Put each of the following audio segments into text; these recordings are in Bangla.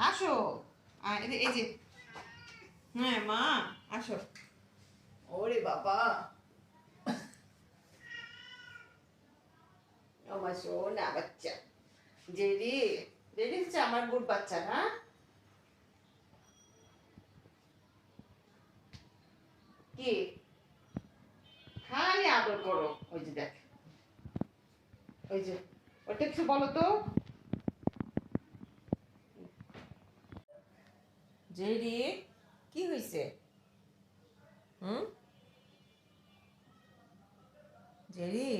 আসো। এই যে, হ্যাঁ মা, আসো। ওরে বাবা, আমার সোনা বাচ্চা জেরি। জেরি হচ্ছে আমার গুড বাচ্চা না? কি খালি আদর করো। ওই যে দেখ, ওই যে ওটা কিছু বলো তো। জেরি, কি হয়েছে? হুম, জেরি,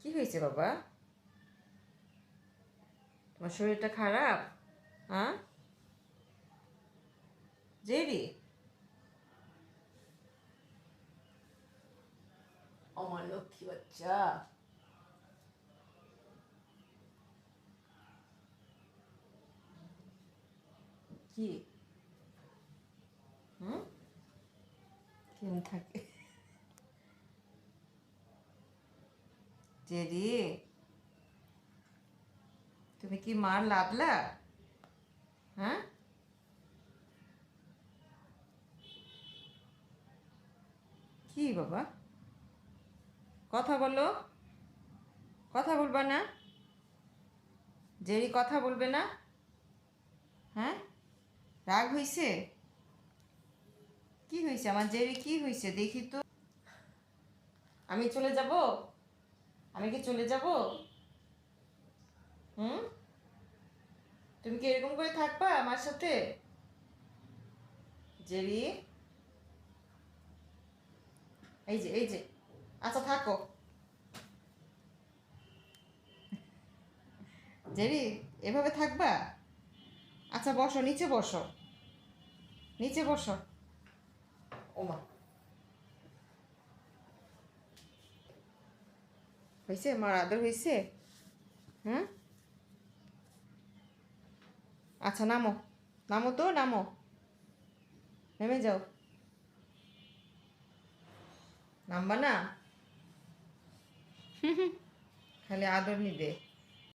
কি হয়েছে বাবা? তোমার শরীরটা খারাপ? হ্যাঁ জেরি, আমার লক্ষ্মী বাচ্চা। কি? হুম, কেমন থাকে জেরি? তুমি কি মার লাদলা? হ্যাঁ, কি বাবা? কথা বলো, কথা বলবা না? জেরি কথা বলবে না? হ্যাঁ, রাগ হইছে? কি হয়েছে আমার জেরি, কি হয়েছে দেখি তো। আমি চলে যাব? আমি কি চলে যাব? হুম, তুমি কি এরকম করে থাকবা আমার সাথে? জেরি, এই যে, এই যে, আচ্ছা থাকো। জেরি, এভাবে থাকবা? আচ্ছা বসো, নিচে বসো, নিচে বসো। ওমা, হয়েছে মার আদর হয়েছে? হুম, আচ্ছা নামো, নামো তো, নামো, নেমে যাও। নামবা না? খালি আদর নিবে।